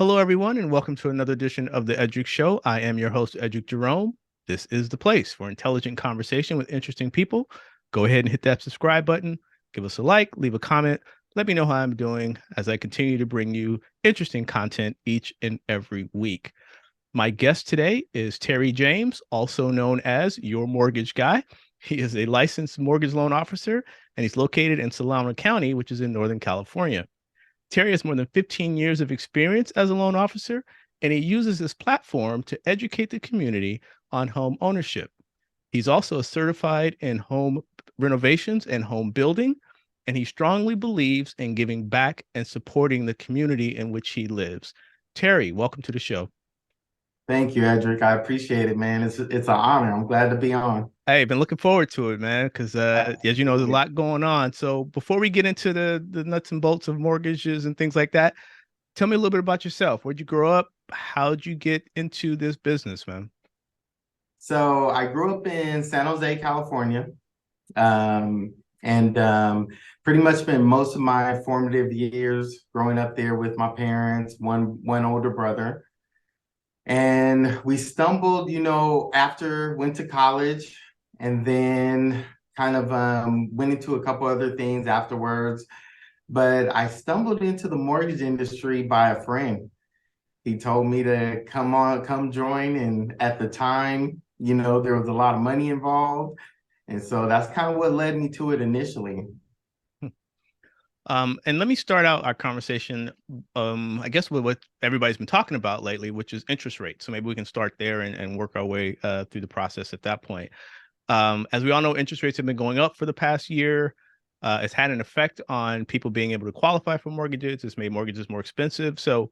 Hello, everyone, and welcome to another edition of the Eddrick Show. I am your host, Eddrick Jerome. This is the place for intelligent conversation with interesting people. Go ahead and hit that subscribe button, give us a like, leave a comment. Let me know how I'm doing as I continue to bring you interesting content each and every week. My guest today is Terry James, also known as Your Mortgage Guy. He is a licensed mortgage loan officer, and he's located in Solano County, which is in Northern California. Terry has more than 15 years of experience as a loan officer, and he uses this platform to educate the community on home ownership. He's also certified in home renovations and home building, and he strongly believes in giving back and supporting the community in which he lives. Terry, welcome to the show. Thank you, Eddrick. I appreciate it, man. It's an honor. I'm glad to be on. Hey, been looking forward to it, man, because as you know, there's a Absolutely. lot going on. So before we get into the nuts and bolts of mortgages and things like that, tell me a little bit about yourself. Where'd you grow up? How'd you get into this business, man? So I grew up in San Jose, California, and pretty much spent most of my formative years growing up there with my parents, one older brother. And we stumbled, after went to college and then kind of went into a couple other things afterwards. But I stumbled into the mortgage industry by a friend. He told me to come join. And at the time, there was a lot of money involved. And so that's kind of what led me to it initially. And let me start out our conversation, I guess with what everybody's been talking about lately, which is interest rates. So maybe we can start there and work our way through the process at that point. As we all know, interest rates have been going up for the past year. It's had an effect on people being able to qualify for mortgages. It's made mortgages more expensive. So,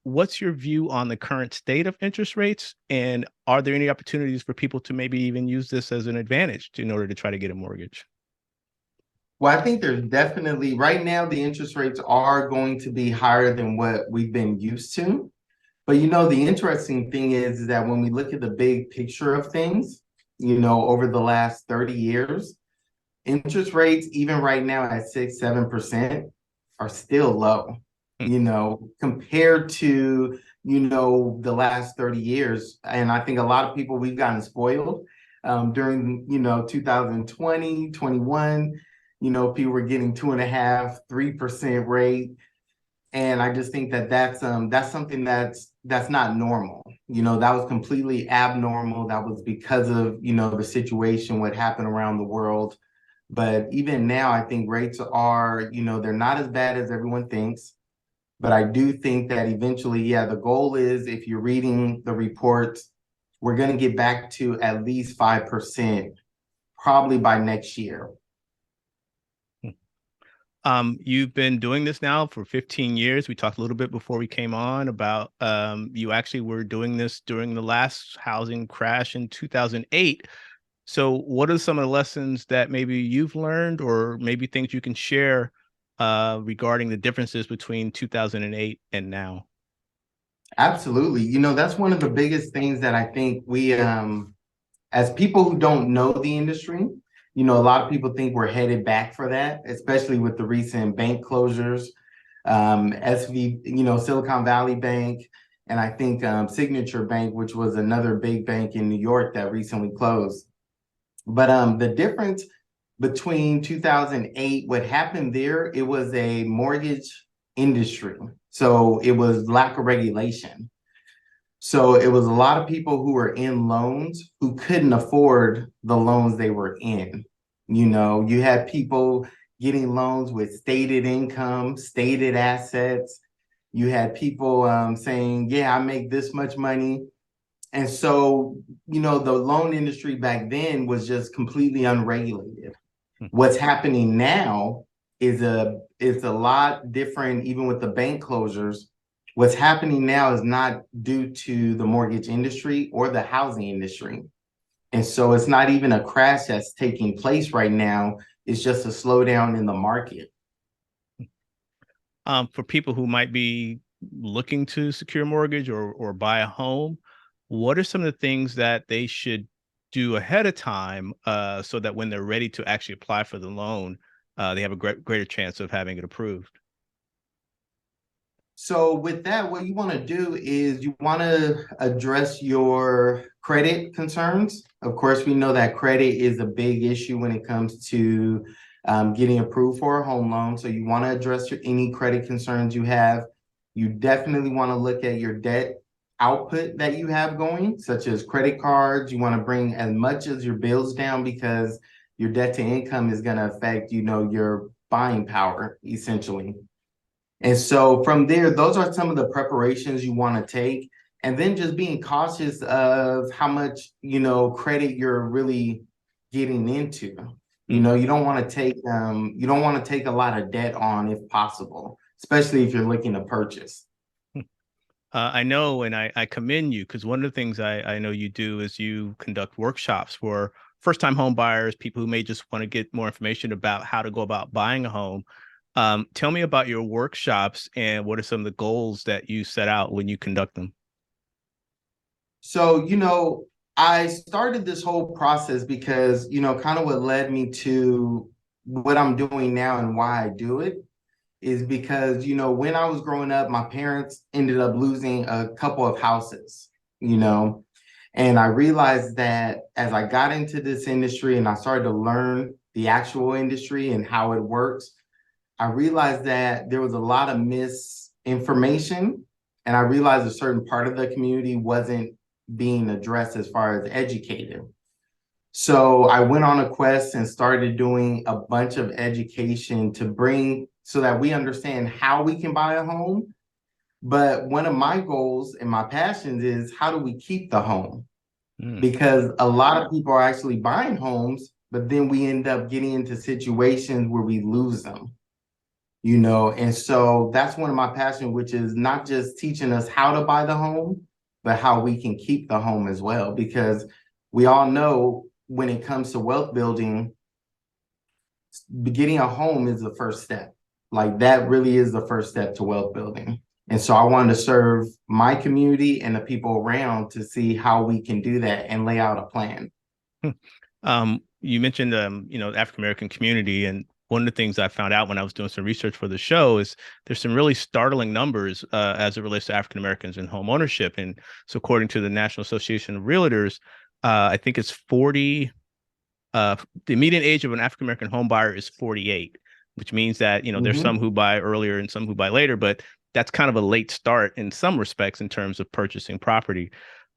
what's your view on the current state of interest rates? And are there any opportunities for people to maybe even use this as an advantage in order to try to get a mortgage? Well, I think there's definitely right now the interest rates are going to be higher than what we've been used to. But the interesting thing is that when we look at the big picture of things, over the last 30 years, interest rates, even right now at 6, 7%, are still low, compared to, the last 30 years. And I think a lot of people, we've gotten spoiled during, 2020, 21, people were getting 2.5, 3% rate. And I just think that that's something that's not normal. That was completely abnormal. That was because of, the situation, what happened around the world. But even now, I think rates are, they're not as bad as everyone thinks. But I do think that eventually, yeah, the goal is, if you're reading the reports, we're going to get back to at least 5% probably by next year. You've been doing this now for 15 years. We talked a little bit before we came on about you actually were doing this during the last housing crash in 2008. So what are some of the lessons that maybe you've learned or maybe things you can share regarding the differences between 2008 and now? Absolutely. That's one of the biggest things that I think we, as people who don't know the industry, a lot of people think we're headed back for that, especially with the recent bank closures, Silicon Valley Bank, and I think Signature Bank, which was another big bank in New York that recently closed. But the difference between 2008, what happened there, it was a mortgage industry. So it was lack of regulation. So it was a lot of people who were in loans who couldn't afford the loans they were in. You had people getting loans with stated income, stated assets. You had people saying, yeah, I make this much money. And so, the loan industry back then was just completely unregulated. What's happening now is a lot different, even with the bank closures. What's happening now is not due to the mortgage industry or the housing industry. And so it's not even a crash that's taking place right now. It's just a slowdown in the market. For people who might be looking to secure a mortgage or buy a home, what are some of the things that they should do ahead of time so that when they're ready to actually apply for the loan, they have a greater chance of having it approved? So with that, what you want to do is you want to address your credit concerns. Of course, we know that credit is a big issue when it comes to getting approved for a home loan. So you want to address any credit concerns you have. You definitely want to look at your debt output that you have going, such as credit cards. You want to bring as much as your bills down because your debt to income is going to affect, your buying power essentially. And so from there, those are some of the preparations you want to take. And then just being cautious of how much, credit you're really getting into. You don't want to take a lot of debt on if possible, especially if you're looking to purchase. I know, and I commend you because one of the things I know you do is you conduct workshops for first-time home buyers, people who may just want to get more information about how to go about buying a home. Tell me about your workshops and what are some of the goals that you set out when you conduct them? So, I started this whole process because, kind of what led me to what I'm doing now and why I do it is because, when I was growing up, my parents ended up losing a couple of houses, and I realized that as I got into this industry and I started to learn the actual industry and how it works, I realized that there was a lot of misinformation, and I realized a certain part of the community wasn't being addressed as far as educated. So I went on a quest and started doing a bunch of education to bring so that we understand how we can buy a home. But one of my goals and my passions is how do we keep the home? Mm. Because a lot of people are actually buying homes, but then we end up getting into situations where we lose them. And so that's one of my passions, which is not just teaching us how to buy the home, but how we can keep the home as well. Because we all know when it comes to wealth building, getting a home is the first step. Like that really is the first step to wealth building. And so I wanted to serve my community and the people around to see how we can do that and lay out a plan. You mentioned, the African American community, and one of the things I found out when I was doing some research for the show is there's some really startling numbers as it relates to African Americans in home ownership. And so, according to the National Association of Realtors, I think it's 40. The median age of an African American home buyer is 48, which means that there's some Mm-hmm. who buy earlier and some who buy later, but that's kind of a late start in some respects in terms of purchasing property.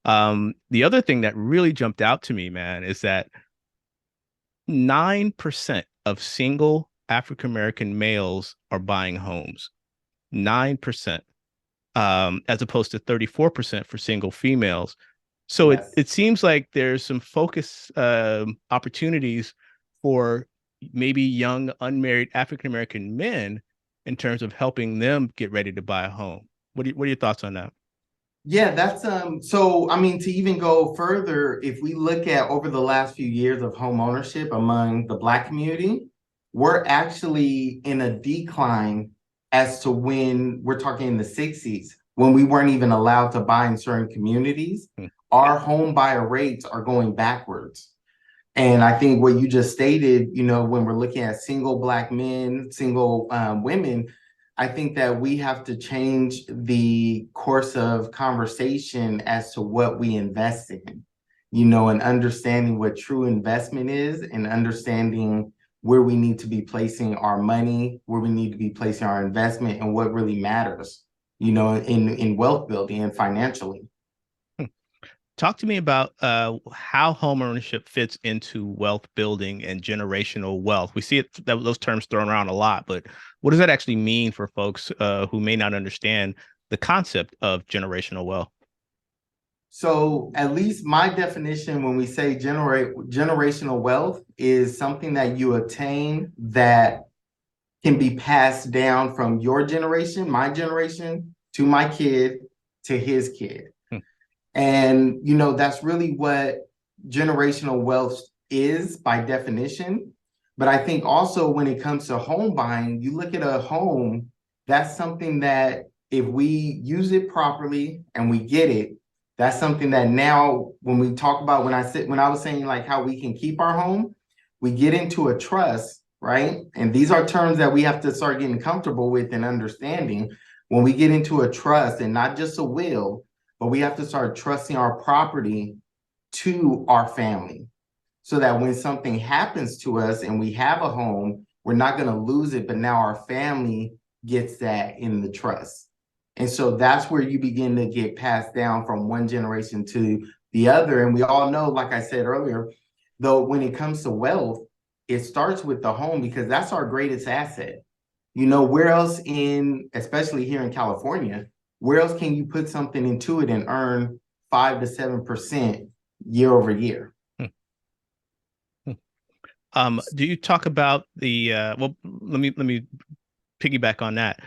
The other thing that really jumped out to me, man, is that 9% of single African American males are buying homes. 9%, as opposed to 34% for single females. So it Yes. it seems like there's some focus opportunities for maybe young unmarried African American men in terms of helping them get ready to buy a home. What are your thoughts on that? Yeah, that's so I mean to even go further, if we look at over the last few years of home ownership among the Black community, we're actually in a decline as to when we're talking in the 60s, when we weren't even allowed to buy in certain communities. Hmm. Our home buyer rates are going backwards. And I think what you just stated, when we're looking at single Black men, single women, I think that we have to change the course of conversation as to what we invest in, and understanding what true investment is and understanding where we need to be placing our money, where we need to be placing our investment, and what really matters, in wealth building and financially. Talk to me about how home ownership fits into wealth building and generational wealth. We see those terms thrown around a lot, but what does that actually mean for folks who may not understand the concept of generational wealth? So at least my definition when we say generational wealth is something that you attain that can be passed down from your generation, my generation, to my kid, to his kid. Hmm. And that's really what generational wealth is by definition. But I think also when it comes to home buying, you look at a home, that's something that if we use it properly and we get it, that's something that now when we talk about when I was saying like how we can keep our home, we get into a trust, right? And these are terms that we have to start getting comfortable with and understanding. When we get into a trust and not just a will, but we have to start trusting our property to our family so that when something happens to us and we have a home, we're not going to lose it, but now our family gets that in the trust. And so that's where you begin to get passed down from one generation to the other. And we all know, like I said earlier, though, when it comes to wealth, it starts with the home because that's our greatest asset. You know, where else especially here in California, where else can you put something into it and earn 5 to 7% year over year? Do you talk about the well, let me piggyback on that.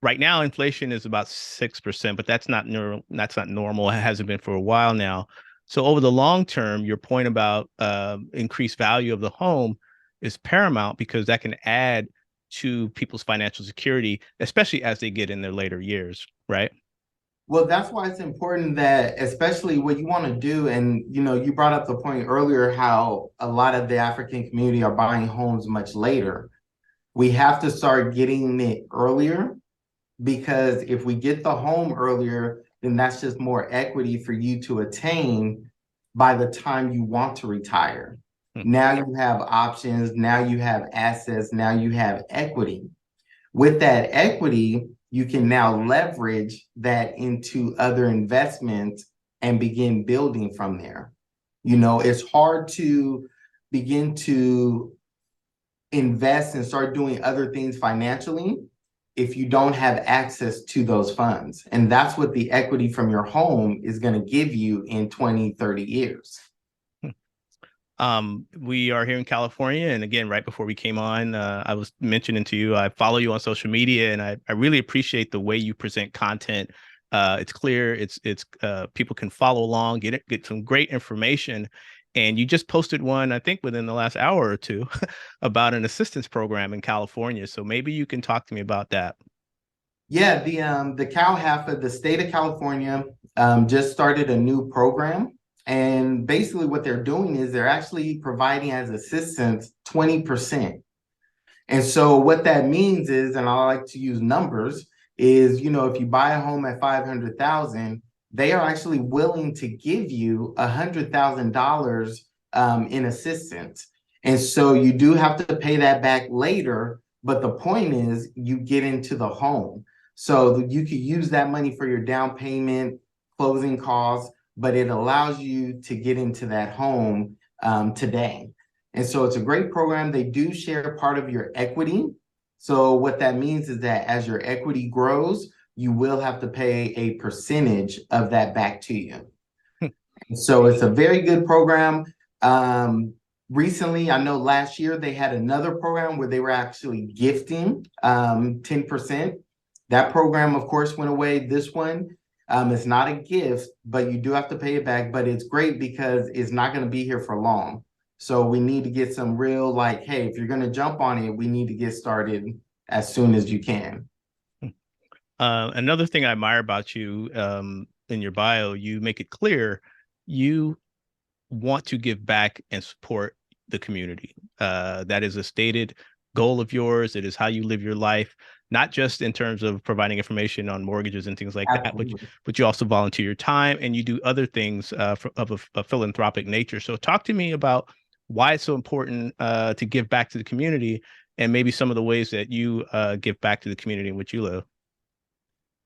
Right now inflation is about 6%, but that's not normal. It hasn't been for a while now. So over the long term, your point about increased value of the home is paramount because that can add to people's financial security, especially as they get in their later years, right? Well, that's why it's important that, especially what you want to do, and you brought up the point earlier how a lot of the African community are buying homes much later. We have to start getting it earlier because if we get the home earlier, then that's just more equity for you to attain by the time you want to retire. Hmm. Now you have options, now you have assets, now you have equity. With that equity, you can now leverage that into other investments and begin building from there. It's hard to begin to invest and start doing other things financially if you don't have access to those funds. And that's what the equity from your home is going to give you in 20, 30 years. We are here in California, and again, right before we came on, I was mentioning to you, I follow you on social media, and I really appreciate the way you present content. It's clear, it's people can follow along, get some great information. And you just posted one, I think, within the last hour or two about an assistance program in California. So maybe you can talk to me about that. Yeah, the calhfa, the state of California, just started a new program. And basically what they're doing is they're actually providing as assistance 20%. And so what that means is, and I like to use numbers, is if you buy a home at 500,000, they are actually willing to give you $100,000 in assistance. And so you do have to pay that back later, but the point is you get into the home. So you could use that money for your down payment, closing costs, but it allows you to get into that home today. And so it's a great program. They do share part of your equity. So what that means is that as your equity grows, you will have to pay a percentage of that back to you. So it's a very good program. Recently, I know last year they had another program where they were actually gifting 10%. That program, of course, went away. This one, it's not a gift, but you do have to pay it back. But it's great because it's not going to be here for long. So we need to get some real, hey, if you're going to jump on it, we need to get started as soon as you can. Another thing I admire about you in your bio, you make it clear you want to give back and support the community. That is a stated goal of yours. It is how you live your life, not just in terms of providing information on mortgages and things like that, but you also volunteer your time and you do other things of a philanthropic nature. So talk to me about why it's so important to give back to the community and maybe some of the ways that you give back to the community in which you live.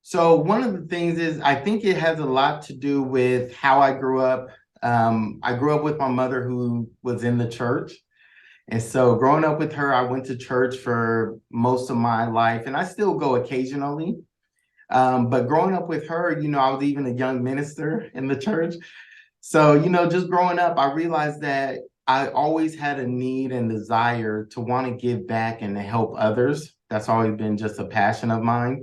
So one of the things is I think it has a lot to do with how I grew up. I grew up with my mother who was in the church. And so growing up with her, I went to church for most of my life and I still go occasionally. But growing up with her, I was even a young minister in the church. So, just growing up, I realized that I always had a need and desire to want to give back and to help others. That's always been just a passion of mine.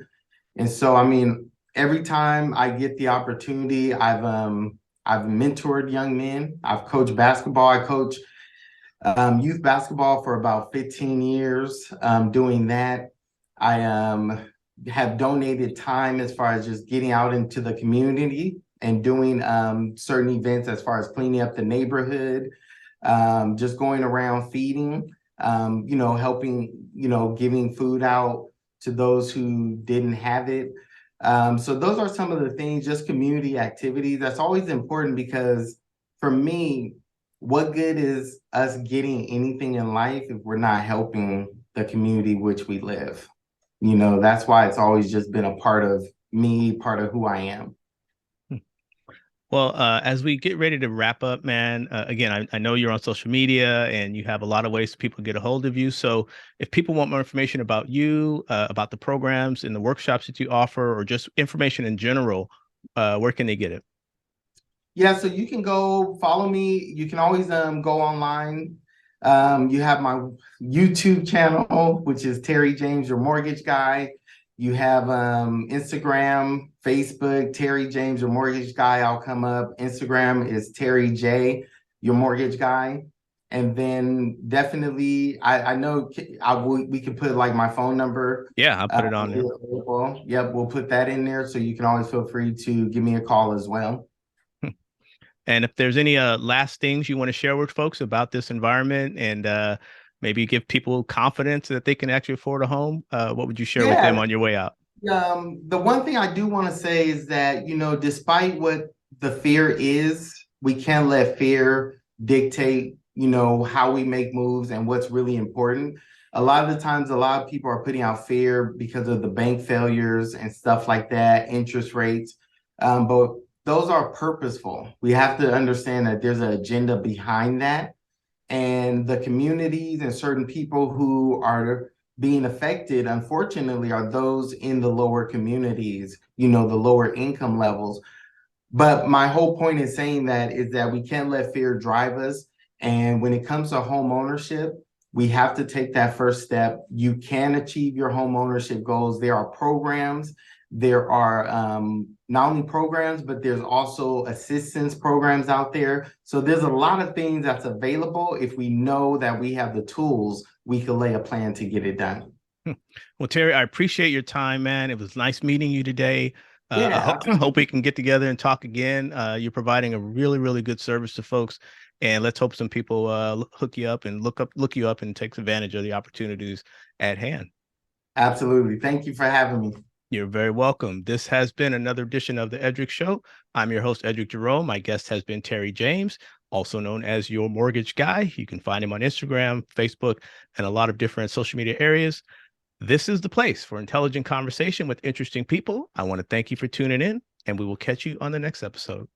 And so, I mean, every time I get the opportunity, I've mentored young men. I've coached basketball. I coach youth basketball for about 15 years. Doing that, I have donated time as far as just getting out into the community and doing certain events as far as cleaning up the neighborhood, just going around feeding, helping, giving food out to those who didn't have it. So those are some of the things, just community activities. That's always important because for me, what good is us getting anything in life if we're not helping the community which we live? That's why it's always just been a part of me, part of who I am. Well, as we get ready to wrap up, man, again, I know you're on social media and you have a lot of ways people get a hold of you. So if people want more information about you, about the programs and the workshops that you offer, or just information in general, where can they get it? Yeah, so you can go follow me. You can always go online. You have my YouTube channel, which is Terry James, your mortgage guy. You have Instagram, Facebook, Terry James, your mortgage guy. I'll come up. Instagram is Terry J, your mortgage guy. And then definitely, I know we can put like my phone number. Yeah, I'll put it on there. Yep, we'll put that in there. So you can always feel free to give me a call as well. And if there's any last things you want to share with folks about this environment and maybe give people confidence that they can actually afford a home, what would you share with them Yeah, on your way out? the one thing I do want to say is that, despite what the fear is, we can't let fear dictate, how we make moves and what's really important. A lot of the times, a lot of people are putting out fear because of the bank failures and stuff like that, interest rates. But those are purposeful. We have to understand that there's an agenda behind that. And the communities and certain people who are being affected, unfortunately, are those in the lower communities, the lower income levels. But my whole point in saying that is that we can't let fear drive us. And when it comes to home ownership, we have to take that first step. You can achieve your home ownership goals. There are programs. There are not only programs, but there's also assistance programs out there. So there's a lot of things that's available. If we know that we have the tools, we can lay a plan to get it done. Well, Terry, I appreciate your time, man. It was nice meeting you today. Yeah, I hope we can get together and talk again. You're providing a really, really good service to folks, and let's hope some people hook you up and look you up and take advantage of the opportunities at hand. absolutely. Thank you for having me. You're very welcome. This has been another edition of the Eddrick Show. I'm your host, Eddrick Jerome. My guest has been Terry James, also known as Your Mortgage Guy. You can find him on Instagram, Facebook, and a lot of different social media areas. This is the place for intelligent conversation with interesting people. I want to thank you for tuning in, and we will catch you on the next episode.